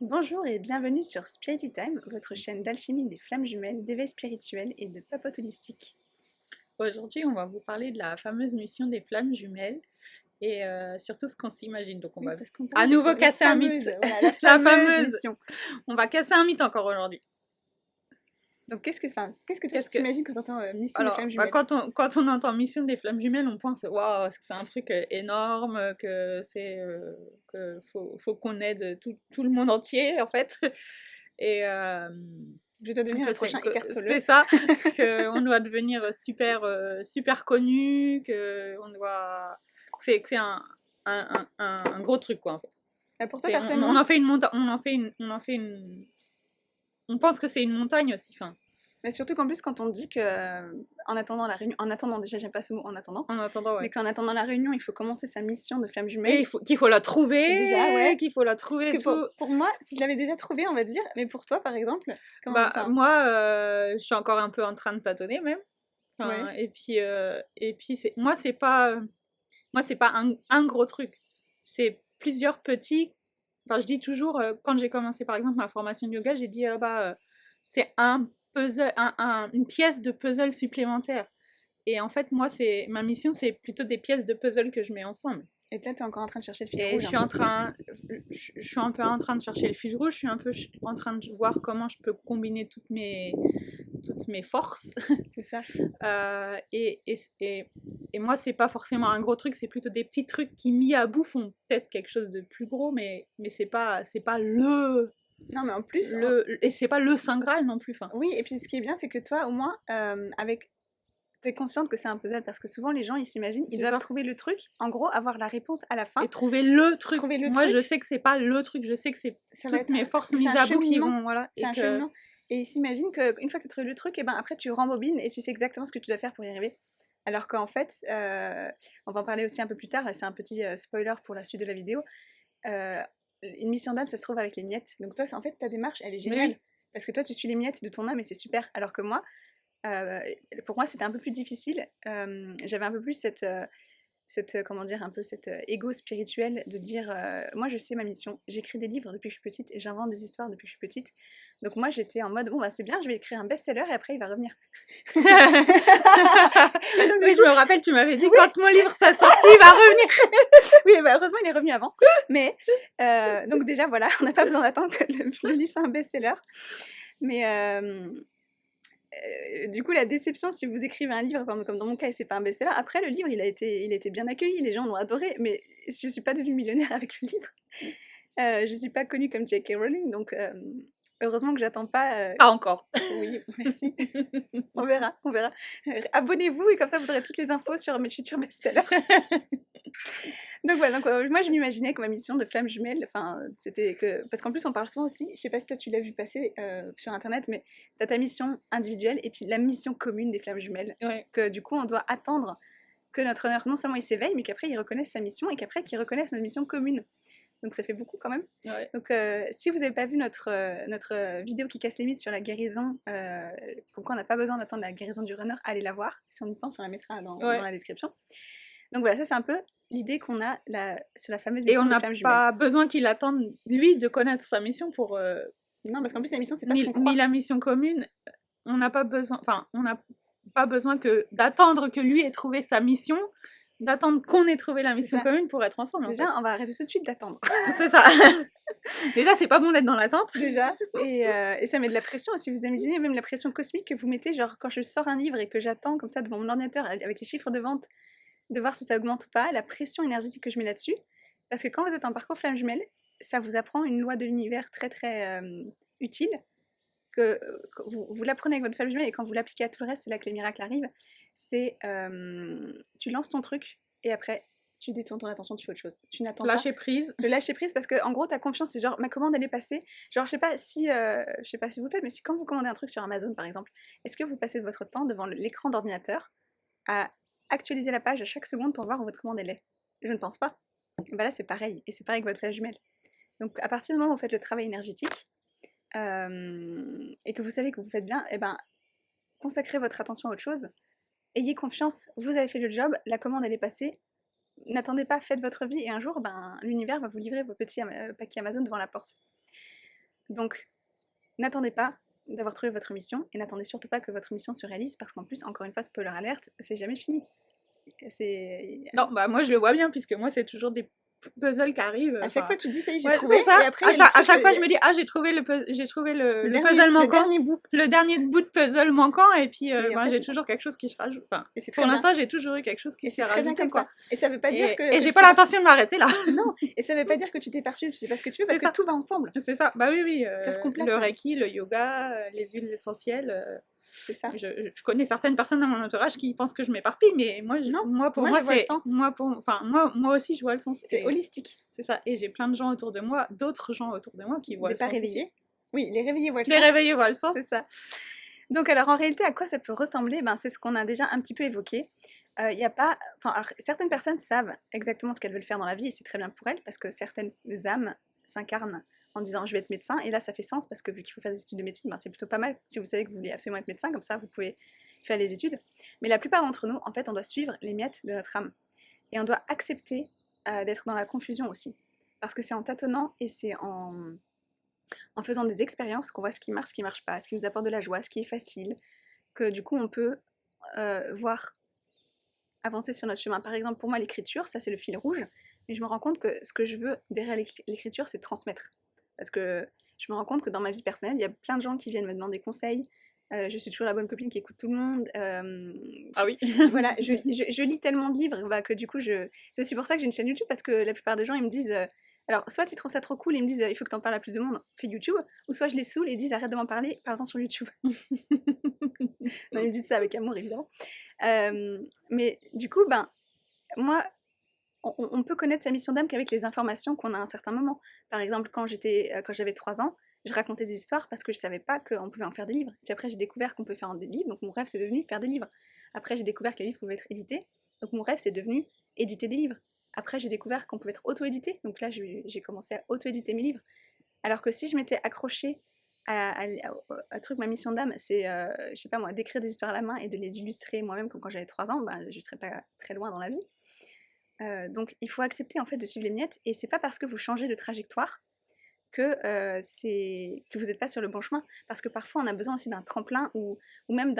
Bonjour et bienvenue sur Spirity Time, votre chaîne d'alchimie des flammes jumelles, d'éveil spirituel et de papote holistique. Aujourd'hui, on va vous parler de la fameuse mission des flammes jumelles et surtout ce qu'on s'imagine. Donc, on Oui, va parce qu'on à parle nouveau de la casser un mythe. fameuse, voilà, la La fameuse fameuse. mission. On va casser un mythe encore aujourd'hui. Donc qu'est-ce que toi Qu'est-ce tu que... t'imagines quand tu entends mission des Alors, flammes jumelles? quand on entend mission des flammes jumelles, on pense waouh, que c'est un truc énorme, que c'est que faut qu'on aide tout le monde entier en fait. Et Je dois devenir que le prochain c'est écartoleux. ça, qu'on doit devenir super connu, que c'est un gros truc quoi en fait. Pour toi personnellement, On en fait une montagne, on pense que c'est une montagne aussi, enfin, mais surtout qu'en plus quand on dit que en attendant la réunion, en attendant déjà j'aime pas ce mot en attendant, en attendant mais ouais. qu'en attendant la réunion il faut commencer sa mission de flamme Et jumelle. qu'il faut la Déjà trouver, ouais, qu'il faut la parce trouver et que tout. pour moi si je l'avais déjà trouvé on va dire, mais pour toi par exemple, comment, Bah enfin, moi, je suis encore un peu en train de tâtonner même. Enfin, ouais, et puis moi c'est pas un gros truc, c'est plusieurs petits. Enfin, je dis toujours, quand j'ai commencé par exemple ma formation de yoga, j'ai dit c'est un puzzle, une pièce de puzzle supplémentaire. Et en fait, moi, ma mission, c'est plutôt des pièces de puzzle que je mets ensemble. et là t'es encore en train de chercher le fil Et rouge un peu. je suis un peu en train de chercher le fil rouge, je suis un peu en train de voir comment je peux combiner toutes mes forces. C'est ça. Euh, et, et, et, et moi, c'est pas forcément un gros truc, c'est plutôt des petits trucs qui, mis à bout, font peut-être quelque chose de plus gros, mais c'est pas Non, mais en plus, et c'est pas le Saint Graal non plus. Enfin, oui, et puis ce qui est bien, c'est que toi, au moins, avec, t'es consciente que c'est un puzzle parce que souvent les gens, ils s'imaginent, ils c'est doivent ça. trouver le truc, en gros, avoir la réponse à la fin, Et trouver le truc. trouver le Moi, je truc, sais que c'est pas le truc, je sais que c'est ça va toutes être, mes forces c'est mises un à bout qui cheminement, vont, voilà, c'est et un que cheminement. Et ils s'imaginent qu'une fois que tu as trouvé le truc, et ben après tu rembobines et tu sais exactement ce que tu dois faire pour y arriver. Alors qu'en fait, on va en parler aussi un peu plus tard, là c'est un petit spoiler pour la suite de la vidéo, euh, une mission d'âme, ça se trouve avec les miettes. Donc toi, en fait, ta démarche, elle est mais géniale. oui. Parce que toi, tu suis les miettes de ton âme et c'est super. Alors que moi, Heu, pour moi, c'était un peu plus difficile. J'avais un peu plus comment dire? Un peu cet, ego spirituel de dire, «Moi, je sais ma mission. J'écris des livres depuis que je suis petite et j'invente des histoires depuis que je suis petite». Donc moi, j'étais en mode: «Bon, bah, c'est bien, je vais écrire un best-seller et après il va revenir». Et donc du Oui, je coup me rappelle, tu m'avais dit oui, quand mon livre sera sorti, il va revenir. oui, bah, heureusement, il est revenu avant. Mais donc déjà, voilà, on n'a pas besoin d'attendre que le livre soit un best-seller. Mais du coup, la déception, si vous écrivez un livre, comme dans mon cas, et c'est pas un best-seller, après le livre, il a été bien accueilli, les gens l'ont adoré, mais je suis pas devenue millionnaire avec le livre. Je suis pas connue comme J.K. Rowling, donc heureusement que j'attends pas. Pas encore. Oui, merci. On verra, on verra. Abonnez-vous et comme ça, vous aurez toutes les infos sur mes futurs best-sellers. Donc voilà, donc, moi je m'imaginais que ma mission de flamme jumelle, enfin, c'était que parce qu'en plus on parle souvent aussi, je sais pas si toi tu l'as vu passer, sur internet, mais tu as ta mission individuelle et puis la mission commune des flammes jumelles. Ouais. Que du coup on doit attendre que notre honneur non seulement il s'éveille, mais qu'après il reconnaisse sa mission et qu'après qu'il reconnaisse notre mission commune. Donc ça fait beaucoup quand même. Ouais. Donc si vous avez pas vu notre vidéo qui casse les mythes sur la guérison, comme quoi on n'a pas besoin d'attendre la guérison du runner, allez la voir. Si on y pense, on la mettra dans Ouais. la description. Donc voilà, ça c'est un peu l'idée qu'on a sur la fameuse Et on mission des n'a flammes jumelles. pas besoin qu'il attende, lui, de connaître sa mission pour. Non, parce qu'en plus la mission c'est pas ce qu'on Ni croit. la mission commune, on n'a pas besoin. Enfin, on n'a pas besoin d'attendre que lui ait trouvé sa mission, d'attendre qu'on ait trouvé la C'est mission ça. commune pour être ensemble, en Déjà, fait. on va arrêter tout de suite d'attendre. C'est ça. Déjà, c'est pas bon d'être dans l'attente. Déjà. Et ça met de la pression. Si vous imaginez même la pression cosmique que vous mettez, genre quand je sors un livre et que j'attends comme ça devant mon ordinateur avec les chiffres de vente, de voir si ça augmente ou pas, la pression énergétique que je mets là-dessus. Parce que quand vous êtes en parcours flamme jumelle, ça vous apprend une loi de l'univers très très utile. Que vous l'apprenez avec votre flamme jumelle et quand vous l'appliquez à tout le reste, c'est là que les miracles arrivent. C'est tu lances ton truc et après tu détournes ton attention, tu fais autre chose. Tu n'attends pas. Lâcher prise. Le lâcher prise parce que en gros ta confiance c'est genre ma commande elle est passée. Genre je sais pas si vous le faites mais si quand vous commandez un truc sur Amazon par exemple, est-ce que vous passez votre temps devant l'écran d'ordinateur à actualiser la page à chaque seconde pour voir où votre commande elle est? Je ne pense pas. Bah là c'est pareil et c'est pareil avec votre flamme jumelle. Donc à partir du moment où vous faites le travail énergétique et que vous savez que vous faites bien, et ben consacrez votre attention à autre chose. Ayez confiance, vous avez fait le job, la commande elle est passée. N'attendez pas, faites votre vie et un jour, ben, l'univers va vous livrer vos petits paquets Amazon devant la porte. Donc, n'attendez pas d'avoir trouvé votre mission et n'attendez surtout pas que votre mission se réalise parce qu'en plus, encore une fois, spoiler alerte, c'est jamais fini. Non, bah moi je le vois bien puisque moi c'est toujours des puzzles qui arrivent. À chaque fois, tu te dis ça y est, j'ai ouais, trouvé. c'est ça. Et après, à chaque fois, je me dis j'ai trouvé le puzzle manquant, le dernier bout. Le dernier bout de puzzle manquant, et puis Et en fait, j'ai toujours quelque chose qui se rajoute. Enfin, et c'est pour très bien. l'instant, j'ai toujours eu quelque chose qui Et s'est c'est très bien rajouté, comme quoi. ça. Et ça veut pas dire que. Et j'ai pas l'intention de m'arrêter là. Non, et ça veut pas dire que tu t'éparpilles, tu sais pas ce que tu veux, parce C'est ça. que tout va ensemble. C'est ça. Bah oui. Ça se complète. Le reiki, le yoga, les huiles essentielles. C'est ça. Je connais certaines personnes dans mon entourage qui pensent que je m'éparpille, mais moi, pour moi, c'est moi aussi je vois le sens. C'est holistique. C'est ça. Et j'ai plein de gens autour de moi, d'autres gens autour de moi qui voient le sens. Les pas réveillés. Oui, les réveillés voient le sens. Les réveillés voient le sens. C'est ça. Donc alors en réalité, à quoi ça peut ressembler? C'est ce qu'on a déjà un petit peu évoqué. Y a pas, certaines personnes savent exactement ce qu'elles veulent faire dans la vie et c'est très bien pour elles parce que certaines âmes s'incarnent en disant je vais être médecin, et là ça fait sens parce que vu qu'il faut faire des études de médecine, c'est plutôt pas mal si vous savez que vous voulez absolument être médecin, comme ça vous pouvez faire les études. Mais la plupart d'entre nous, en fait, on doit suivre les miettes de notre âme et on doit accepter d'être dans la confusion aussi, parce que c'est en tâtonnant et c'est en faisant des expériences qu'on voit ce qui marche pas, ce qui nous apporte de la joie, ce qui est facile, que du coup on peut voir avancer sur notre chemin. Par exemple, pour moi, l'écriture, ça c'est le fil rouge, mais je me rends compte que ce que je veux derrière l'écriture, c'est transmettre. Parce que je me rends compte que dans ma vie personnelle, il y a plein de gens qui viennent me demander conseil. Je suis toujours la bonne copine qui écoute tout le monde. Ah oui. Voilà, je lis tellement de livres que du coup, c'est aussi pour ça que j'ai une chaîne YouTube, parce que la plupart des gens, ils me disent... alors, soit ils trouvent ça trop cool et ils me disent il faut que t'en parles à plus de monde, fais YouTube, ou soit je les saoule et ils disent arrête de m'en parler, parle-en sur YouTube. Non, ils me disent ça avec amour, évidemment. Mais du coup, moi, on peut connaître sa mission d'âme qu'avec les informations qu'on a à un certain moment. Par exemple, quand j'avais 3 ans, je racontais des histoires parce que je savais pas qu'on pouvait en faire des livres. Puis après, j'ai découvert qu'on peut faire des livres, donc mon rêve, c'est devenu faire des livres. Après, j'ai découvert que les livres pouvaient être édités, donc mon rêve, c'est devenu éditer des livres. Après, j'ai découvert qu'on pouvait être auto-édité, donc là, j'ai commencé à auto-éditer mes livres. Alors que si je m'étais accrochée à truc, ma mission d'âme, c'est, je sais pas moi, d'écrire des histoires à la main et de les illustrer moi-même comme quand j'avais 3 ans, je serais pas très loin dans la vie. Donc il faut accepter en fait de suivre les miettes, et c'est pas parce que vous changez de trajectoire que vous n'êtes pas sur le bon chemin, parce que parfois on a besoin aussi d'un tremplin ou même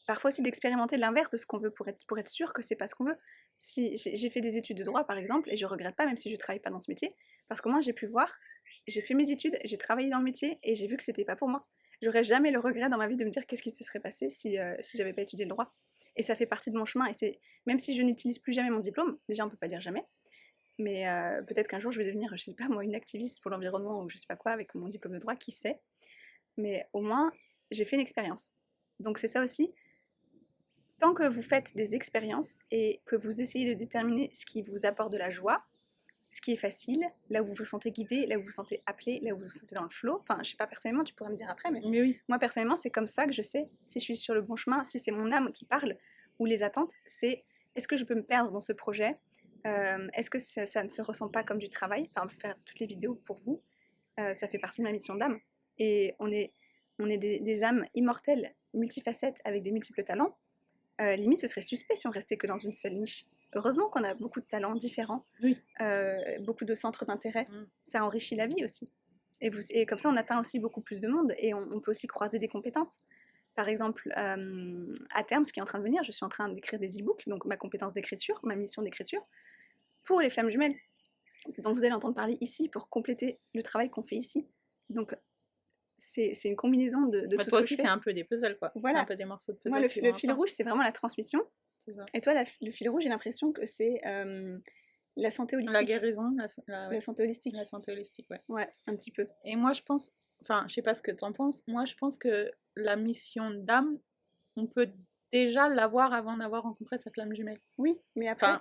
parfois aussi d'expérimenter l'inverse de ce qu'on veut pour être sûr que c'est pas ce qu'on veut. Si j'ai fait des études de droit par exemple, et je regrette pas même si je travaille pas dans ce métier, parce qu'au moins j'ai pu voir, j'ai fait mes études, j'ai travaillé dans le métier et j'ai vu que c'était pas pour moi. J'aurais jamais le regret dans ma vie de me dire qu'est-ce qui se serait passé si j'avais pas étudié le droit. Et ça fait partie de mon chemin, et même si je n'utilise plus jamais mon diplôme, déjà on peut pas dire jamais, mais peut-être qu'un jour je vais devenir, je sais pas moi, une activiste pour l'environnement ou je sais pas quoi avec mon diplôme de droit, qui sait. Mais au moins j'ai fait une expérience. Donc c'est ça aussi, tant que vous faites des expériences et que vous essayez de déterminer ce qui vous apporte de la joie, ce qui est facile, là où vous vous sentez guidé, là où vous vous sentez appelé, là où vous vous sentez dans le flow. Enfin, je sais pas personnellement, tu pourrais me dire après, mais oui. Moi personnellement, c'est comme ça que je sais si je suis sur le bon chemin, si c'est mon âme qui parle, ou les attentes, c'est est-ce que je peux me perdre dans ce projet, est-ce que ça ne se ressent pas comme du travail, par exemple faire toutes les vidéos pour vous, ça fait partie de ma mission d'âme, et on est des âmes immortelles, multifacettes, avec des multiples talents. Limite ce serait suspect si on restait que dans une seule niche. Heureusement qu'on a beaucoup de talents différents, oui. Beaucoup de centres d'intérêt, ça enrichit la vie aussi. Et comme ça, on atteint aussi beaucoup plus de monde, et on peut aussi croiser des compétences. Par exemple, à terme, ce qui est en train de venir, je suis en train d'écrire des e-books, donc ma compétence d'écriture, ma mission d'écriture, pour les flammes jumelles, dont vous allez entendre parler ici pour compléter le travail qu'on fait ici. Donc, c'est une combinaison de tout ce que je fais. Toi aussi, c'est un peu des puzzles, quoi. Voilà. C'est un peu des morceaux de puzzle. Moi, le fil rouge, c'est vraiment la transmission. C'est ça. Et toi, le fil rouge, j'ai l'impression que c'est la santé holistique. La guérison, la santé holistique. La santé holistique, ouais. Ouais, un petit peu. Et moi, je pense, enfin, je sais pas ce que t'en penses, moi, je pense que la mission d'âme, on peut déjà l'avoir avant d'avoir rencontré sa flamme jumelle. Oui, mais après,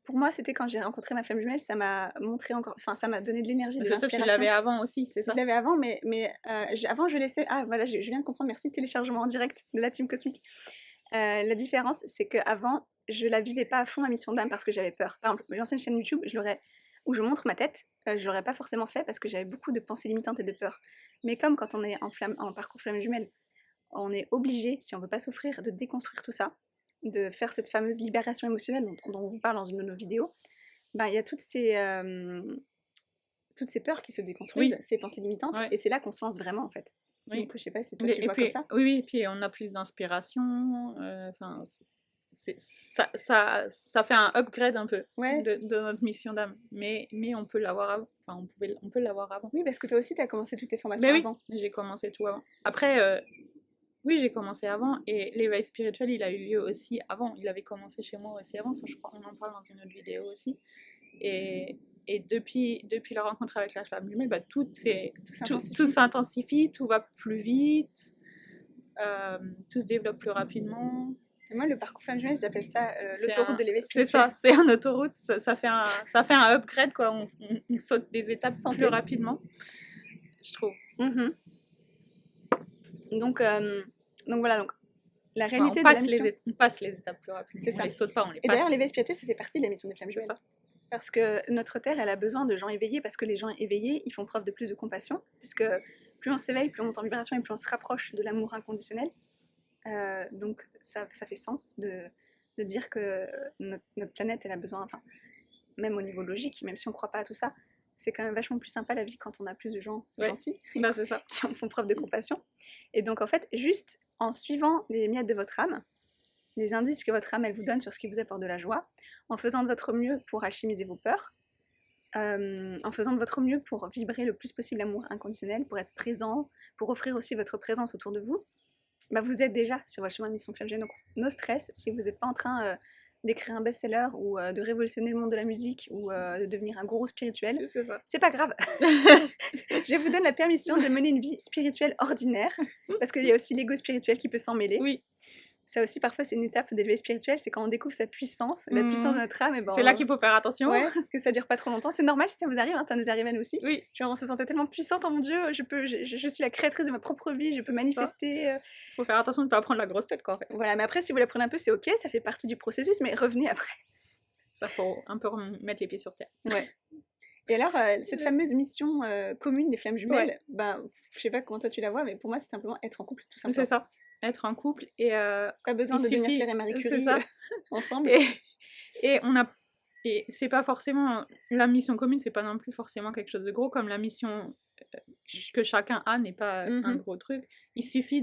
pour moi, c'était quand j'ai rencontré ma flamme jumelle, ça m'a montré encore, ça m'a donné de l'énergie, de l'inspiration. Toi, tu l'avais avant aussi, c'est ça? Je l'avais avant, mais avant, je laissais... Ah, voilà, je viens de comprendre, merci, téléchargement en direct de la team cosmique. La différence, c'est qu'avant, je la vivais pas à fond, ma mission d'âme, parce que j'avais peur. Par exemple, l'ancienne chaîne YouTube, où je montre ma tête, je l'aurais pas forcément fait parce que j'avais beaucoup de pensées limitantes et de peur. Mais comme quand on est en parcours flamme jumelle, on est obligé, si on veut pas souffrir, de déconstruire tout ça, de faire cette fameuse libération émotionnelle dont on vous parle dans une de nos vidéos. Il y a toutes ces toutes ces peurs qui se déconstruisent, Oui. ces pensées limitantes, Ouais. et c'est là qu'on se lance vraiment en fait. Oui. Donc je sais pas si toi Et tu le et vois puis comme ça. oui, puis on a plus d'inspiration, enfin, ça fait un upgrade un peu Ouais, de notre mission d'âme. Mais on peut l'avoir avant. Enfin, on peut l'avoir avant. oui, parce que toi aussi tu as commencé toutes tes formations Mais oui, avant. j'ai commencé tout avant. Après, oui, j'ai commencé avant et l'éveil spirituel, il a eu lieu aussi avant. Il avait commencé chez moi aussi avant. Enfin, je crois qu'on en parle dans une autre vidéo aussi. Et, et depuis la rencontre avec la flamme jumelle, bah, tout S'intensifie. s'intensifie, tout va plus vite, tout se développe plus rapidement. Et moi le parcours flamme jumelle, j'appelle ça C'est l'autoroute de l'éveil c'est spirituel. ça, c'est un autoroute, ça fait un upgrade, quoi. On saute des étapes Santé. plus rapidement, je trouve. Mhm. Donc voilà, donc la Enfin, réalité de la mission. on passe les étapes plus rapidement. C'est On ça. les saute pas, on les Et d'ailleurs passe. l'éveil spirituel, ça fait partie de la mission des flammes C'est jumelles. ça. Parce que notre Terre, elle a besoin de gens éveillés, parce que les gens éveillés, ils font preuve de plus de compassion, parce que plus on s'éveille, plus on monte en vibration et plus on se rapproche de l'amour inconditionnel. Donc ça fait sens de dire que notre planète, elle a besoin, enfin, même au niveau logique, même si on ne croit pas à tout ça, c'est quand même vachement plus sympa la vie quand on a plus de gens Ouais. gentils Bah, c'est ça. qui font preuve de compassion. Et donc en fait, juste en suivant les miettes de votre âme, les indices que votre âme elle vous donne sur ce qui vous apporte de la joie, en faisant de votre mieux pour alchimiser vos peurs, en faisant de votre mieux pour vibrer le plus possible l'amour inconditionnel, pour être présent, pour offrir aussi votre présence autour de vous, bah vous êtes déjà sur votre chemin de mission flamme jumelle. Donc, no stress, si vous n'êtes pas en train d'écrire un best-seller ou de révolutionner le monde de la musique ou de devenir un gourou spirituel, C'est ça. c'est pas grave. Je vous donne la permission de mener une vie spirituelle ordinaire, parce qu'il y a aussi l'ego spirituel qui peut s'en mêler. Oui. Ça aussi, parfois, c'est une étape d'éveil spirituel, c'est quand on découvre sa puissance, la puissance de notre âme. Et ben, C'est là qu'il faut faire attention. Ouais, que ça dure pas trop longtemps. C'est normal si ça vous arrive, hein, ça nous arrive à nous aussi. Oui. Genre, on se sentait tellement puissante, oh mon Dieu, je suis la créatrice de ma propre vie, je peux manifester. Faut faire attention de ne pas prendre la grosse tête, quoi, en fait. Voilà, mais après, si vous la prenez un peu, c'est ok, ça fait partie du processus, mais revenez après. Ça, faut un peu mettre les pieds sur terre. Ouais. Et alors, cette fameuse mission commune des flammes jumelles, ben, je sais pas comment toi tu la vois, mais pour moi, c'est simplement être en couple, tout simplement. C'est ça. Être en couple et Pas besoin de devenir Pierre et Marie c'est Curie ça. ensemble. Et c'est pas forcément la mission commune, c'est pas non plus forcément quelque chose de gros, comme la mission que chacun a n'est pas un gros truc. Il suffit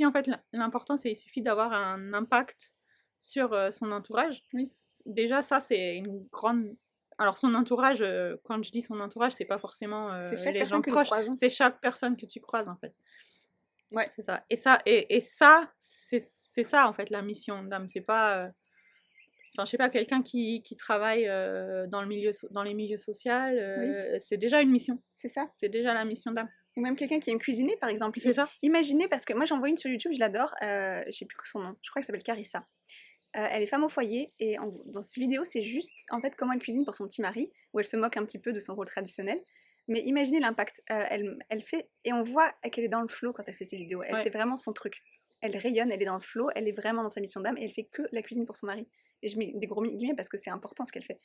en fait, l'important c'est il suffit d'avoir un impact sur son entourage. Oui. Déjà ça c'est une grande. Alors son entourage, quand je dis son entourage, c'est pas forcément les gens proches, c'est chaque personne que tu croises en fait. Ouais, c'est ça. Et ça, c'est ça en fait la mission d'âme. C'est pas, enfin je sais pas, quelqu'un qui travaille dans les milieux sociaux, c'est déjà une mission. c'est ça. C'est déjà la mission d'âme. Ou même quelqu'un qui aime cuisiner, par exemple. C'est ça. Imaginez, parce que moi j'en vois une sur YouTube, je l'adore, je sais plus son nom, je crois qu'elle s'appelle Carissa. Elle est femme au foyer et dans ces vidéos, c'est juste en fait comment elle cuisine pour son petit mari, où elle se moque un petit peu de son rôle traditionnel. Mais imaginez l'impact. Elle fait, et on voit qu'elle est dans le flow quand elle fait ses vidéos. C'est vraiment son truc. Elle rayonne, elle est dans le flow, elle est vraiment dans sa mission d'âme et elle fait que la cuisine pour son mari. Et je mets des gros guillemets parce que c'est important ce qu'elle fait.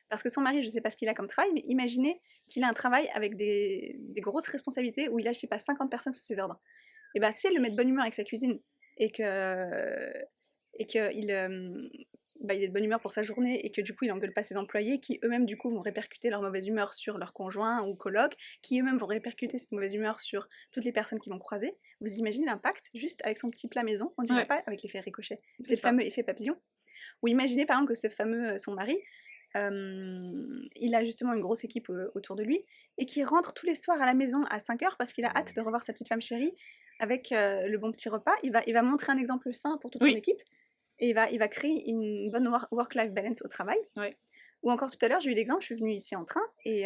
Parce que son mari, je sais pas ce qu'il a comme travail, mais imaginez qu'il a un travail avec des grosses responsabilités où il a, je sais pas, 50 personnes sous ses ordres. Et bah, si elle le met de bonne humeur avec sa cuisine et qu'il il est de bonne humeur pour sa journée et que du coup il engueule pas ses employés qui eux-mêmes du coup vont répercuter leur mauvaise humeur sur leur conjoint ou coloc, qui eux-mêmes vont répercuter cette mauvaise humeur sur toutes les personnes qui vont croiser. Vous imaginez l'impact juste avec son petit plat maison, on dirait pas avec l'effet ricochet, c'est le fameux effet papillon. Ou imaginez par exemple que ce fameux son mari, il a justement une grosse équipe autour de lui et qui rentre tous les soirs à la maison à 5h parce qu'il a hâte de revoir sa petite femme chérie avec le bon petit repas. Il va montrer un exemple sain pour toute son équipe. Et il va créer une bonne work-life balance au travail. Ou encore tout à l'heure, j'ai eu l'exemple, je suis venue ici en train, et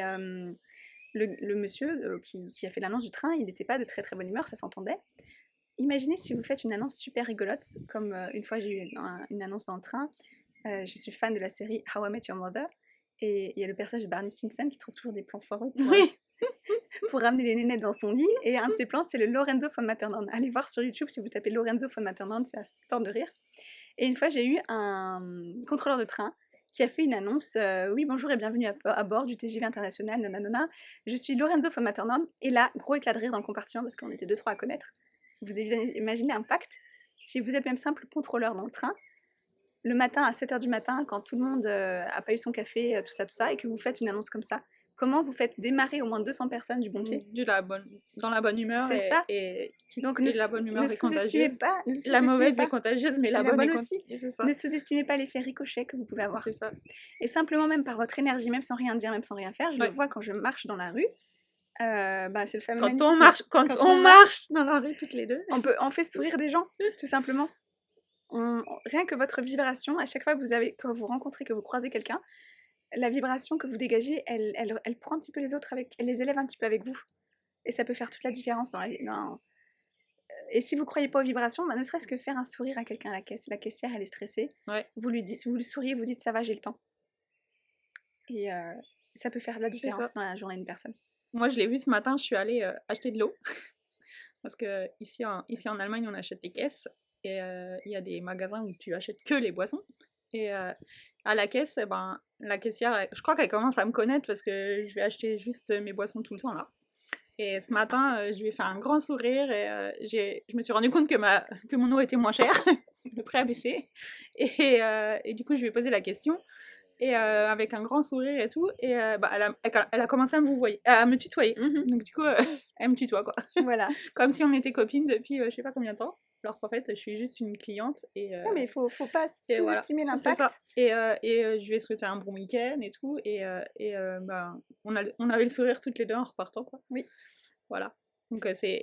le monsieur qui a fait l'annonce du train, il n'était pas de très très bonne humeur, ça s'entendait. Imaginez si vous faites une annonce super rigolote, comme une fois j'ai eu une annonce dans le train, je suis fan de la série How I Met Your Mother, et il y a le personnage de Barney Stinson qui trouve toujours des plans foireux pour ramener les nénettes dans son lit, et un de ses plans c'est le Lorenzo von Matterhorn. Allez voir sur YouTube si vous tapez Lorenzo von Matterhorn, c'est à tort de rire. Et une fois, j'ai eu un contrôleur de train qui a fait une annonce oui, bonjour et bienvenue à bord du TGV international, nanana. Je suis Lorenzo von Matterhorn. Et là, gros éclat de rire dans le compartiment parce qu'on était 2-3 à connaître. Vous imaginez l'impact si vous êtes même simple contrôleur dans le train, le matin à 7h du matin, quand tout le monde a pas eu son café, tout ça, et que vous faites une annonce comme ça. comment vous faites démarrer au moins 200 personnes du bon pied. Dans la bonne humeur. C'est ça. Et Donc la bonne humeur ne est sous-estimez contagieuse. pas, La mauvaise est contagieuse, mais la bonne est aussi. contagieuse. C'est ça. Ne sous-estimez pas l'effet ricochet que vous pouvez avoir. C'est ça. Et simplement, même par votre énergie, même sans rien dire, même sans rien faire, je le Ouais. vois quand je marche dans la rue. C'est le fameux Quand manifeste. on marche dans la rue toutes les deux. On fait sourire des gens, tout simplement. Rien que votre vibration, à chaque fois que vous rencontrez, que vous croisez quelqu'un, la vibration que vous dégagez, elle prend un petit peu les autres elle les élève un petit peu avec vous. Et ça peut faire toute la différence dans la vie. Et si vous croyez pas aux vibrations, ne serait-ce que faire un sourire à quelqu'un à la caisse. La caissière, elle est stressée. Ouais. Vous lui souriez, vous dites ça va, j'ai le temps. Et ça peut faire la différence dans la journée d'une personne. Moi, je l'ai vu ce matin, je suis allée acheter de l'eau. Parce que ici en Allemagne, on achète des caisses. Et il y a des magasins où tu achètes que les boissons. Et à la caisse, la caissière, je crois qu'elle commence à me connaître parce que je vais acheter juste mes boissons tout le temps là. Et ce matin, je lui ai fait un grand sourire et je me suis rendu compte que mon eau était moins chère. Le prix a baissé. Et du coup, je lui ai posé la question. Et avec un grand sourire et tout. Et elle a commencé à me tutoyer. Donc du coup, elle me tutoie quoi. Voilà. Comme si on était copines depuis je sais pas combien de temps. Alors qu'en fait, je suis juste une cliente. Non, mais il faut pas sous-estimer l'impact. Et je lui ai souhaité un bon week-end et tout. On avait le sourire toutes les deux en repartant, quoi. Oui. Voilà. Donc, c'est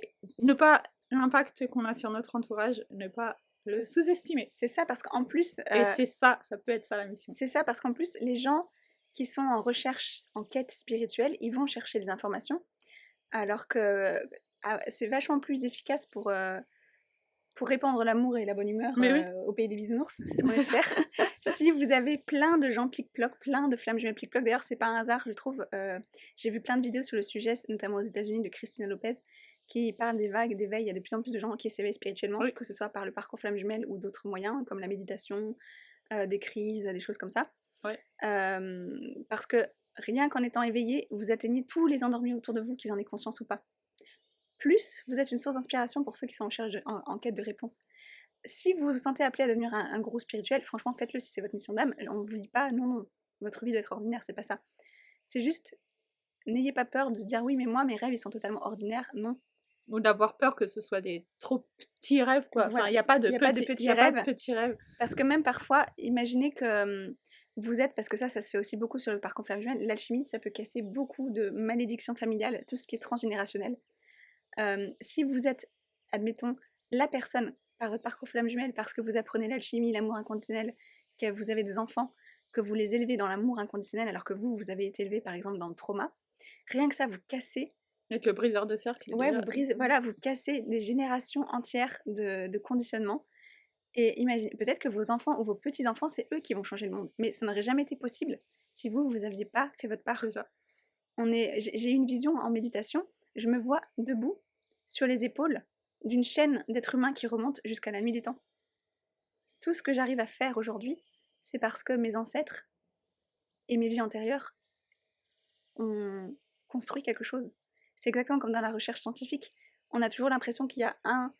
l'impact qu'on a sur notre entourage, ne pas le sous-estimer. C'est ça, parce qu'en plus... Et c'est ça peut être ça la mission. C'est ça, parce qu'en plus, les gens qui sont en recherche, en quête spirituelle, ils vont chercher des informations, alors que c'est vachement plus efficace pour répandre l'amour et la bonne humeur au pays des bisounours, c'est ce qu'on espère. Si vous avez plein de gens plic-ploc, plein de flammes jumelles plic-ploc, d'ailleurs c'est pas un hasard, je trouve, j'ai vu plein de vidéos sur le sujet, notamment aux États-Unis, de Christina Lopez, qui parle des vagues d'éveil. Il y a de plus en plus de gens qui s'éveillent spirituellement, que ce soit par le parcours flammes jumelles ou d'autres moyens, comme la méditation, des crises, des choses comme ça. Parce que rien qu'en étant éveillé, vous atteignez tous les endormis autour de vous, qu'ils en aient conscience ou pas. Plus, vous êtes une source d'inspiration pour ceux qui sont en quête de réponse. Si vous vous sentez appelé à devenir un gros spirituel, franchement, faites-le si c'est votre mission d'âme. On ne vous dit pas, non, votre vie doit être ordinaire, c'est pas ça. C'est juste, n'ayez pas peur de se dire, oui, mais moi, mes rêves, ils sont totalement ordinaires. Non. Ou d'avoir peur que ce soit des trop petits rêves, quoi. Enfin, il n'y a pas de petits rêves. Parce que même parfois, imaginez que vous êtes, parce que ça se fait aussi beaucoup sur le parcours flamme jumelle, l'alchimie, ça peut casser beaucoup de malédictions familiales, tout ce qui est transgénérationnel. Si vous êtes, admettons, la personne par votre parcours flamme jumelle, parce que vous apprenez l'alchimie, l'amour inconditionnel, que vous avez des enfants, que vous les élevez dans l'amour inconditionnel, alors que vous avez été élevé par exemple dans le trauma, rien que ça, vous cassez. Avec le briseur de cercle. Ouais, vous cassez des générations entières de conditionnement. Et imaginez, peut-être que vos enfants ou vos petits-enfants, c'est eux qui vont changer le monde. Mais ça n'aurait jamais été possible si vous n'aviez pas fait votre part. C'est ça. J'ai une vision en méditation, je me vois debout sur les épaules d'une chaîne d'êtres humains qui remonte jusqu'à la nuit des temps. Tout ce que j'arrive à faire aujourd'hui, c'est parce que mes ancêtres et mes vies antérieures ont construit quelque chose. C'est exactement comme dans la recherche scientifique. On a toujours l'impression qu'il y a un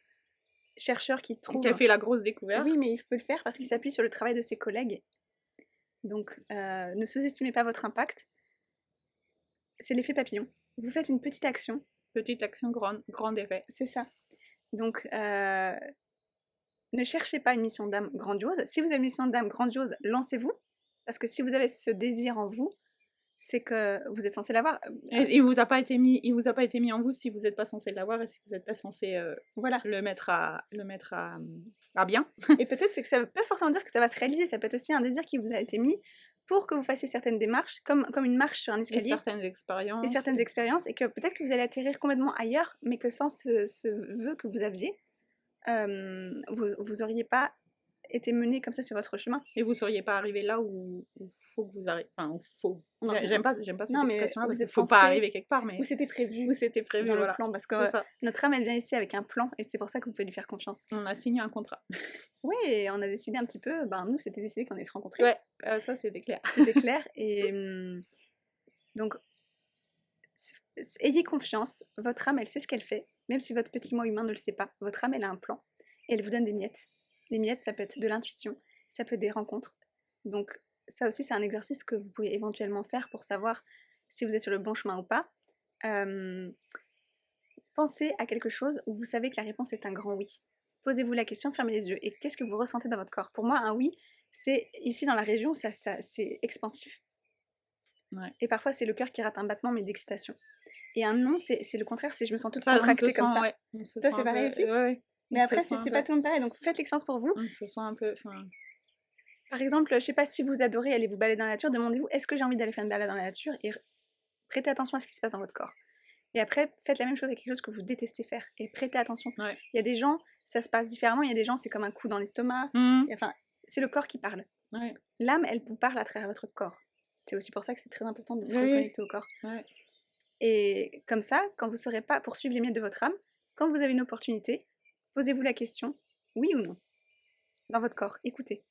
chercheur qui trouve... Qui a fait la grosse découverte. Oui, mais il peut le faire parce qu'il s'appuie sur le travail de ses collègues. Donc, ne sous-estimez pas votre impact. C'est l'effet papillon. Vous faites une petite action. Petite action, grand effet. C'est ça. Donc, ne cherchez pas une mission d'âme grandiose. Si vous avez une mission d'âme grandiose, lancez-vous. Parce que si vous avez ce désir en vous, c'est que vous êtes censé l'avoir. Et il vous a pas été mis en vous si vous n'êtes pas censé l'avoir et si vous n'êtes pas censé le mettre à bien. Et peut-être c'est que ça ne veut pas forcément dire que ça va se réaliser. Ça peut être aussi un désir qui vous a été mis pour que vous fassiez certaines démarches, comme une marche sur un escalier. Et certaines expériences. Et que peut-être que vous allez atterrir complètement ailleurs, mais que sans ce vœu que vous aviez, vous n'auriez pas été mené comme ça sur votre chemin. Et vous ne seriez pas arrivé là où faut que vous arriviez. Enfin, faut. J'aime pas cette expression-là, parce qu'il ne faut pas arriver quelque part. Mais... Où c'était prévu. Dans le plan, parce que notre âme, elle vient ici avec un plan, et c'est pour ça que vous pouvez lui faire confiance. On a signé un contrat. Oui, et on a décidé un petit peu, nous, c'était décidé qu'on allait se rencontrer. Ouais, ça, c'était clair. C'était clair, et donc, ayez confiance, votre âme, elle sait ce qu'elle fait, même si votre petit moi humain ne le sait pas. Votre âme, elle a un plan, et elle vous donne des miettes. Les miettes, ça peut être de l'intuition, ça peut être des rencontres. Donc ça aussi, c'est un exercice que vous pouvez éventuellement faire pour savoir si vous êtes sur le bon chemin ou pas. Pensez à quelque chose où vous savez que la réponse est un grand oui. Posez-vous la question, fermez les yeux. Et qu'est-ce que vous ressentez dans votre corps? Pour moi, un oui, c'est ici dans la région, c'est expansif. Ouais. Et parfois, c'est le cœur qui rate un battement, mais d'excitation. Et un non, c'est le contraire, c'est je me sens toute Ça, on se contractée sent, comme ça. ouais, on se Toi, sent c'est un pareil peu, aussi? ouais, Mais on se après, sent un c'est pas peu, tout le monde pareil, donc faites l'expérience pour vous. on se sent un peu, enfin, Par exemple, je sais pas si vous adorez aller vous balader dans la nature, demandez-vous est-ce que j'ai envie d'aller faire une balade dans la nature et prêtez attention à ce qui se passe dans votre corps. Et après, faites la même chose avec quelque chose que vous détestez faire et prêtez attention. ouais. Il y a des gens, ça se passe différemment, il y a des gens, c'est comme un coup dans l'estomac. Mhm. Enfin, c'est le corps qui parle. Ouais. L'âme, elle vous parle à travers votre corps. C'est aussi pour ça que c'est très important de se Oui. reconnecter au corps. Ouais. Et comme ça, quand vous ne saurez pas poursuivre les miettes de votre âme, quand vous avez une opportunité, posez-vous la question, oui ou non, dans votre corps, écoutez.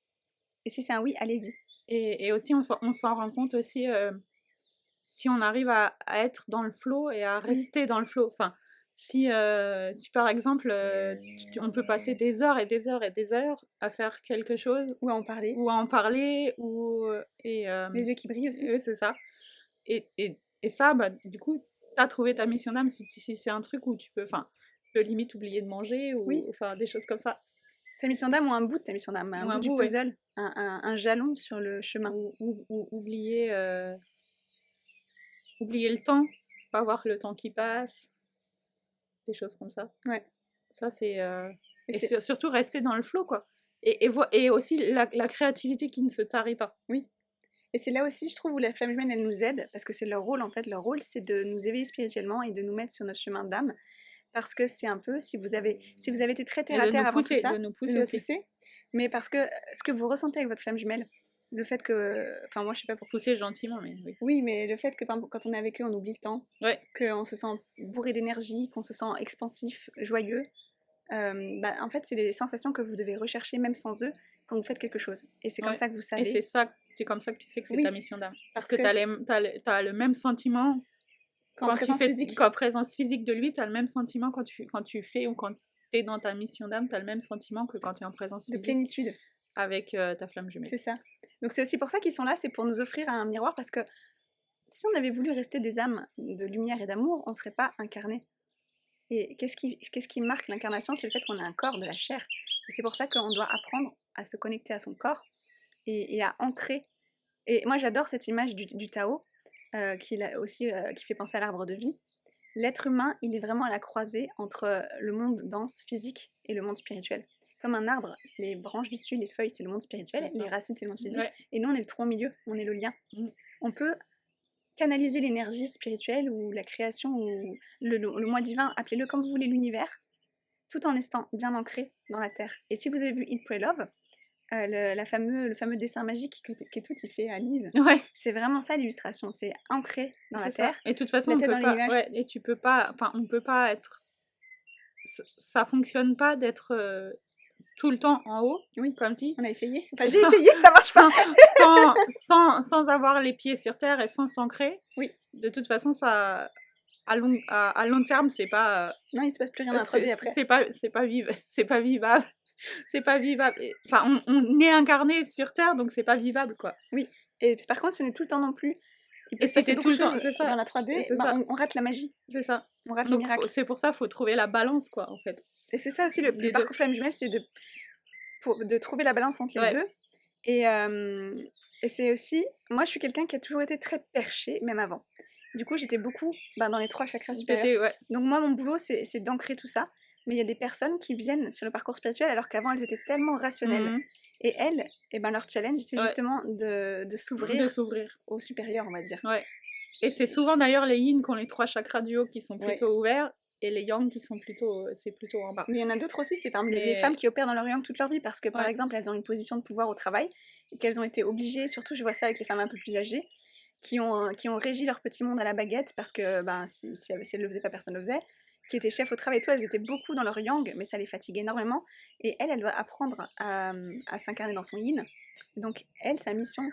Et si c'est un oui, allez-y. Et aussi, on s'en rend compte aussi si on arrive à être dans le flow et à rester dans le flow. Enfin, si par exemple, on peut passer des heures et des heures et des heures à faire quelque chose, Ou à en parler. ou à en parler, et Les yeux qui brillent aussi. oui, c'est ça. Et ça, bah, du coup, t'as trouvé ta mission d'âme si c'est un truc où tu peux, enfin, limite oublier de manger, ou Oui. enfin des choses comme ça. Ta mission d'âme ou un bout de ta mission d'âme, un Ou un bout du bout, ouais. puzzle, un jalon sur le chemin. Ou oublier le temps, pas voir le temps qui passe, des choses comme ça. Ouais. Ça, c'est... Et et c'est- surtout rester dans le flow, quoi. Et aussi la créativité qui ne se tarit pas. Oui. Et c'est là aussi, je trouve, où la flamme humaine, elle nous aide, parce que c'est leur rôle, en fait. Leur rôle, c'est de nous éveiller spirituellement et de nous mettre sur notre chemin d'âme. Parce que c'est un peu, si vous avez été très terre Et à de terre nous avant tout pousser, ça, de nous pousser aussi. mais parce que ce que vous ressentez avec votre flamme jumelle, le fait que, enfin moi je sais pas pourquoi. Pousser gentiment, mais oui. Oui, mais le fait que par exemple, quand on est avec eux, on oublie le temps, Ouais. qu'on se sent bourré d'énergie, qu'on se sent expansif, joyeux. Bah, en fait, c'est des sensations que vous devez rechercher même sans eux quand vous faites quelque chose. Et c'est comme Ouais. ça que vous Et savez. c'est comme ça que tu sais que c'est Oui, ta mission d'âme. Parce parce que que t'as le même sentiment qu'en présence physique. qu'en présence physique de lui, t'as le même sentiment quand tu fais ou quand t'es dans ta mission d'âme, t'as le même sentiment que quand t'es en présence De physique plénitude, avec ta flamme jumelle. c'est ça. Donc c'est aussi pour ça qu'ils sont là, c'est pour nous offrir un miroir, parce que si on avait voulu rester des âmes de lumière et d'amour, on ne serait pas incarnés. Et qu'est-ce qui marque l'incarnation? C'est le fait qu'on a un corps, de la chair. Et c'est pour ça qu'on doit apprendre à se connecter à son corps et à ancrer. Et moi j'adore cette image du Tao, qui fait penser à l'arbre de vie. L'être humain, il est vraiment à la croisée entre le monde dense, physique, et le monde spirituel. Comme un arbre, les branches du dessus, les feuilles, c'est le monde spirituel, les racines, c'est le monde physique, Ouais. et nous, on est le tronc au milieu, on est le lien. On peut canaliser l'énergie spirituelle ou la création ou le moi divin, appelez-le comme vous voulez, l'univers, tout en restant bien ancré dans la terre. Et si vous avez vu Eat, Pray, Love, le fameux dessin magique que tout y fait à Lise, Ouais. c'est vraiment ça l'illustration, c'est ancré dans la C'est ça. terre. Et de toute façon, la on tête peut dans les pas. nuages. Ouais, et tu peux pas. Enfin, on peut pas être. Ça fonctionne pas d'être tout le temps en haut, Oui, comme dit. on a essayé. Enfin, j'ai essayé, ça marche pas. Sans avoir les pieds sur terre et sans s'ancrer. Oui. De toute façon, ça, à long terme, c'est pas. Non, il se passe plus rien dans la 3D après. C'est pas vivable. C'est pas vivable. Enfin, on est incarné sur terre, donc c'est pas vivable, quoi. Oui. Et par contre, ce n'est tout le temps non plus. Il peut Et se passer c'était beaucoup tout le de temps, choses c'est ça. dans la 3D, C'est ça. on rate la magie, C'est ça. on rate le Donc miracle. c'est pour ça qu'il faut trouver la balance, quoi, en fait. Et c'est ça aussi le Les deux. parcours flamme jumelle, c'est de trouver la balance entre les Ouais. deux. Et c'est aussi, moi je suis quelqu'un qui a toujours été très perché, même avant. Du coup, j'étais beaucoup dans les 3 chakras supérieurs. Ouais. Donc moi, mon boulot, c'est d'ancrer tout ça. Mais il y a des personnes qui viennent sur le parcours spirituel alors qu'avant, elles étaient tellement rationnelles. Mhm. Et elles, leur challenge, c'est Ouais. justement de s'ouvrir De s'ouvrir. au supérieur, on va dire. Ouais. Et c'est souvent d'ailleurs les yin qui ont les 3 chakras du haut qui sont plutôt ouverts, et les yang qui sont plutôt en bas. Mais il y en a d'autres aussi, c'est parmi Mais- des femmes qui opèrent dans leur yang toute leur vie parce que, par Ouais. exemple, elles ont une position de pouvoir au travail et qu'elles ont été obligées, surtout je vois ça avec les femmes un peu plus âgées, qui ont régi leur petit monde à la baguette parce que si elles ne le faisaient pas, personne ne le faisait, qui étaient chefs au travail et tout, elles étaient beaucoup dans leur yang, mais ça les fatigue énormément. Et elle doit apprendre à s'incarner dans son yin. Donc elle, sa mission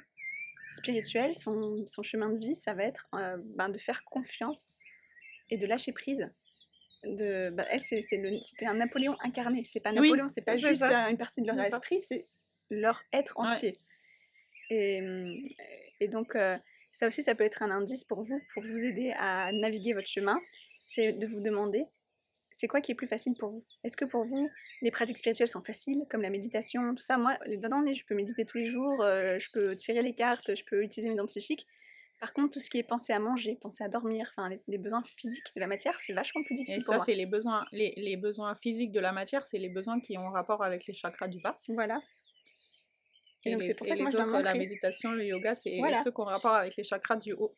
spirituelle, son chemin de vie, ça va être de faire confiance et de lâcher prise. Elle, c'était un Napoléon incarné. C'est pas Napoléon, c'est pas juste une partie de leur esprit, c'est leur être entier. Et donc, Ça aussi, ça peut être un indice pour vous aider à naviguer votre chemin. C'est de vous demander, c'est quoi qui est plus facile pour vous? Est-ce que pour vous, les pratiques spirituelles sont faciles, comme la méditation, tout ça? Moi, les doigts dans le nez, je peux méditer tous les jours, je peux tirer les cartes, je peux utiliser mes dons psychiques. Par contre, tout ce qui est penser à manger, penser à dormir, enfin les besoins physiques de la matière, c'est vachement plus Et difficile pour ça, moi. c'est les besoins physiques de la matière, c'est les besoins qui ont rapport avec les chakras du bas. Voilà. Et donc c'est pour Et ça que moi les je dois autres, la m'ancrer. méditation, le yoga, c'est Voilà. ceux qui ont rapport avec les chakras du haut.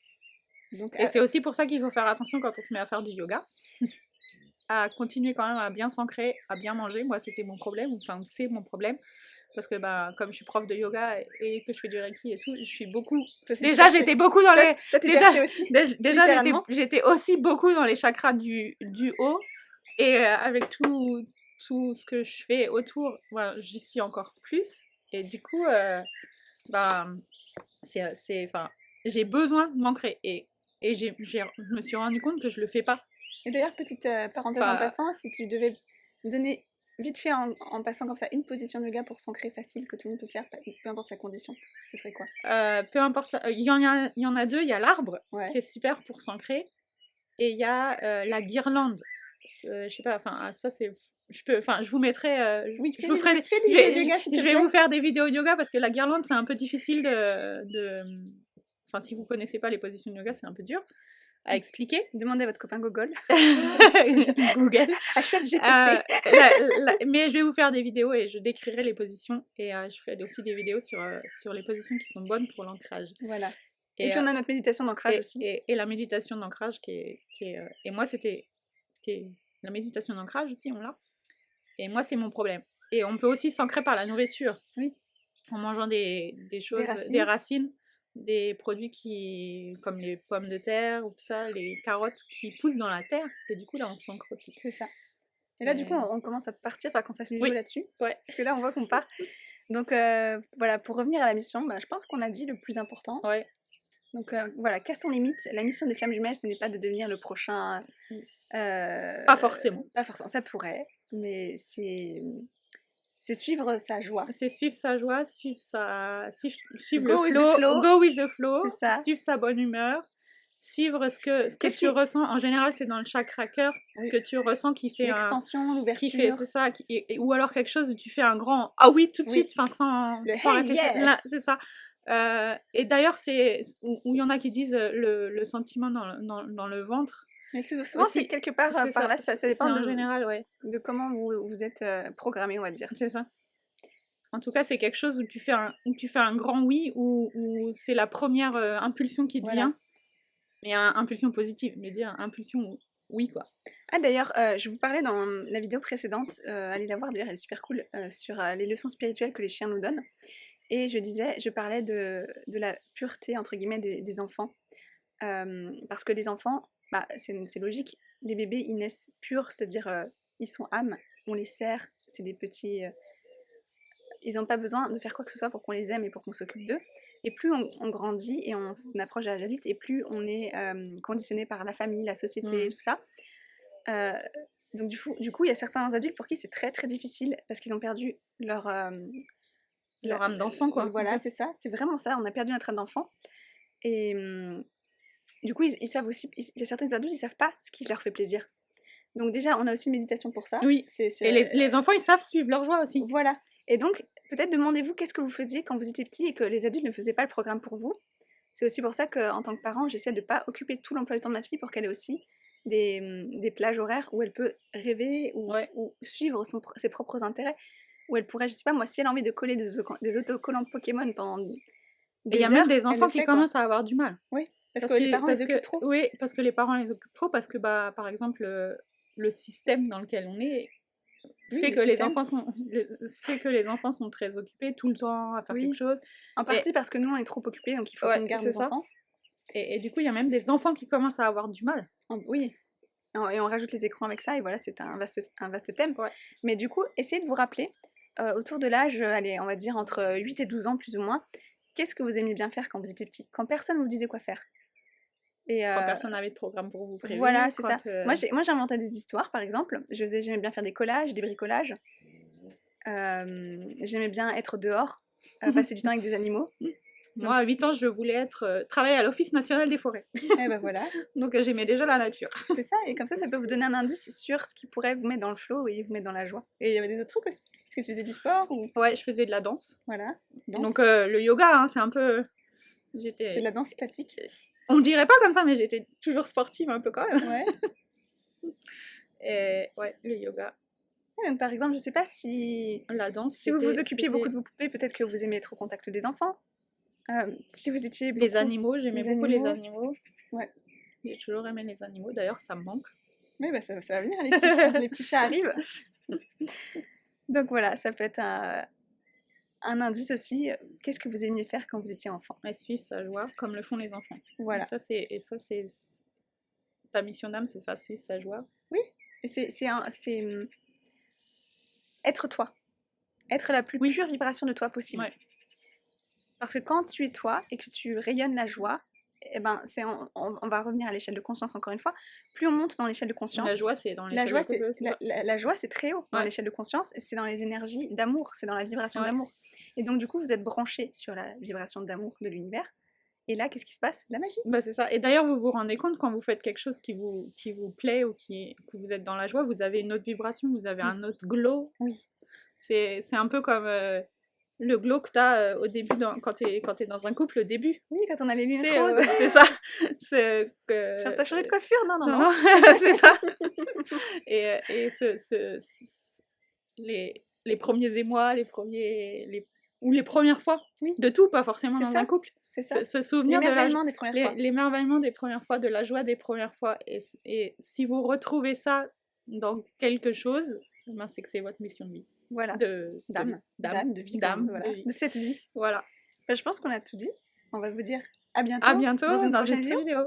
Donc, Et c'est aussi pour ça qu'il faut faire attention quand on se met à faire du yoga, à continuer quand même à bien s'ancrer, à bien manger. Moi, c'était mon problème, enfin, c'est mon problème. Parce que comme je suis prof de yoga et que je fais du reiki et tout, je suis beaucoup. toi, c'est Déjà, perché. j'étais beaucoup dans les. Toi, t'es Déjà, perché aussi. déjà littéralement. j'étais aussi beaucoup dans les chakras du haut. Et avec tout ce que je fais autour, voilà, j'y suis encore plus. Et du coup, enfin, j'ai besoin de m'ancrer. Et je me suis rendu compte que je le fais pas. Et d'ailleurs, petite parenthèse en passant, si tu devais donner vite fait en passant comme ça une position de yoga pour s'ancrer facile que tout le monde peut faire, peu importe sa condition, ce serait quoi? Peu importe ça. Il y en a deux. Il y a l'arbre qui est super pour s'ancrer. Et il y a la guirlande. Je sais pas, enfin, ça c'est. Je vous mettrai. Oui, je vous ferai. fais des vidéos de yoga, s'il te Je vais plaît. vous faire des vidéos de yoga parce que la guirlande, c'est un peu difficile Enfin, si vous connaissez pas les positions de yoga, c'est un peu dur à expliquer. Demandez à votre copain Gogol. Google. À ChatGPT. Mais je vais vous faire des vidéos et je décrirai les positions. Et je ferai aussi des vidéos sur les positions qui sont bonnes pour l'ancrage. Voilà. Et puis on a notre méditation d'ancrage aussi. Et la méditation d'ancrage et moi c'était la méditation d'ancrage aussi, on l'a. Et moi c'est mon problème. Et on peut aussi s'ancrer par la nourriture. Oui. En mangeant des choses, des racines, des produits comme les pommes de terre ou tout ça, les carottes qui poussent dans la terre. Et du coup là on s'ancre aussi. C'est ça. Et là du coup on commence à partir, enfin qu'on fasse une vidéo là-dessus. Ouais. Parce que là on voit qu'on part. Donc voilà, pour revenir à la mission, je pense qu'on a dit le plus important. Ouais. Donc voilà, cassons les mythes. La mission des flammes jumelles, ce n'est pas de devenir le prochain. Pas forcément. Pas forcément. Ça pourrait, mais c'est suivre sa joie. C'est suivre sa joie, suivre Go le with the flow. Go with the flow. C'est ça. Suivre sa bonne humeur. Suivre ce que tu ressens. En général, c'est dans le chakra cœur. Ce que tu ressens qui fait l'expansion, l'ouverture. C'est ça. Ou alors quelque chose où tu fais un grand ah oui tout de suite, enfin sans réfléchir. Yeah. C'est ça. Et d'ailleurs, où il y en a qui disent le sentiment dans le ventre. Mais souvent, c'est quelque part par là, ça dépend en général, ouais. de comment vous êtes programmé, on va dire. C'est ça. En tout cas, c'est quelque chose où tu fais un grand oui, où c'est la première impulsion qui te vient. Mais impulsion positive, mais dire impulsion oui, quoi. Ah d'ailleurs, je vous parlais dans la vidéo précédente, allez la voir d'ailleurs, elle est super cool, sur les leçons spirituelles que les chiens nous donnent. Et je parlais de la pureté, entre guillemets, des enfants. Parce que les enfants, c'est logique, les bébés, ils naissent purs, c'est-à-dire ils sont âmes, on les sert, c'est des petits... ils n'ont pas besoin de faire quoi que ce soit pour qu'on les aime et pour qu'on s'occupe d'eux. Et plus on grandit et on approche de l'âge adulte, et plus on est conditionné par la famille, la société, tout ça. Donc du coup, il y a certains adultes pour qui c'est très très difficile, parce qu'ils ont perdu leur âme d'enfant, quoi. Voilà, c'est ça, c'est vraiment ça, on a perdu notre âme d'enfant. Et du coup, ils savent aussi, il y a certains adultes, ils savent pas ce qui leur fait plaisir. Donc déjà, on a aussi une méditation pour ça. Oui, et les enfants, ils savent suivre leur joie aussi. Voilà, et donc, peut-être demandez-vous qu'est-ce que vous faisiez quand vous étiez petit et que les adultes ne faisaient pas le programme pour vous. C'est aussi pour ça qu'en tant que parent, j'essaie de ne pas occuper tout l'emploi du temps de ma fille pour qu'elle ait aussi des plages horaires où elle peut rêver ou suivre ses propres intérêts. Où elle pourrait, je sais pas moi, si elle a envie de coller des autocollants Pokémon pendant des heures... Et il y a même des enfants qui commencent à avoir du mal. Oui, parce que les parents les occupent trop. Oui, parce que les parents les occupent trop, parce que par exemple, le système dans lequel on est fait que les enfants sont très occupés tout le temps à faire quelque chose. En partie parce que nous on est trop occupés, donc il faut qu'on garde nos enfants. Et du coup, il y a même des enfants qui commencent à avoir du mal. Oui. Et on rajoute les écrans avec ça, et voilà, c'est un vaste thème. Mais du coup, essayez de vous rappeler, autour de l'âge, allez, on va dire entre 8 et 12 ans plus ou moins, qu'est-ce que vous aimiez bien faire quand vous étiez petit, quand personne ne vous disait quoi faire. Et quand personne n'avait de programme pour vous prévu. Voilà, c'est ça. Moi j'inventais des histoires, par exemple. J'aimais bien faire des collages, des bricolages. J'aimais bien être dehors, passer du temps avec des animaux. Moi, à 8 ans, je voulais travailler à l'Office national des forêts. Et ben voilà, Donc, j'aimais déjà la nature. c'est ça. Et comme ça peut vous donner un indice sur ce qui pourrait vous mettre dans le flow et vous mettre dans la joie. Et il y avait des autres trucs aussi. Est-ce que tu faisais du sport ou... Ouais, je faisais de la danse. Voilà. Et Danse. donc, le yoga, hein, c'est un peu... C'est de la danse statique. On le dirait pas comme ça, mais j'étais toujours sportive un peu quand même. Ouais. Et ouais, le yoga. Ouais, donc, par exemple, je sais pas si... La danse, Si vous vous occupiez beaucoup de vos poupées, peut-être que vous aimez être au contact des enfants. Si vous étiez Les beaucoup... animaux, j'aimais les beaucoup les animaux. animaux. Ouais. J'ai toujours aimé les animaux, d'ailleurs, ça me manque. Oui, bah ça va venir, les petits chats. Les petits chats arrivent. Donc voilà, ça peut être un indice aussi. Qu'est-ce que vous aimiez faire quand vous étiez enfant? Et suivre sa joie, comme le font les enfants. Voilà. Et ça, c'est... Ta mission d'âme, c'est ça, suivre sa joie. Oui, et c'est être toi. Être la plus pure vibration de toi possible. Ouais. Parce que quand tu es toi et que tu rayonnes la joie, eh ben, on va revenir à l'échelle de conscience encore une fois. Plus on monte dans l'échelle de conscience... La joie, c'est dans La l'échelle joie, de conscience. la joie, c'est très haut dans Ouais. l'échelle de conscience, et c'est dans les énergies d'amour, c'est dans la vibration Ouais. d'amour. Et donc, du coup, vous êtes branché sur la vibration d'amour de l'univers. Et là, qu'est-ce qui se passe? La magie. Bah, c'est ça. Et d'ailleurs, vous vous rendez compte quand vous faites quelque chose qui vous plaît ou que vous êtes dans la joie, vous avez une autre vibration, vous avez un autre glow. Oui. C'est un peu comme le glow que tu as au début quand tu es dans un couple, au début. Oui, quand on a les lunettes roses. C'est ça. C'est que... T'as changé de coiffure? Non. c'est ça. Et les premiers émois, ou les premières fois, Oui. de tout, pas forcément C'est dans ça. un couple. C'est ça. Se souvenir de L'émerveillement des premières fois. l'émerveillement des premières fois, de la joie des premières fois. Et si vous retrouvez ça dans quelque chose, ben c'est que c'est votre mission de vie. Voilà. D'âme, de vie. Voilà. de vie. De cette vie. Voilà. Ben, je pense qu'on a tout dit. On va vous dire à bientôt. À bientôt dans une dans prochaine une vidéo. vidéo.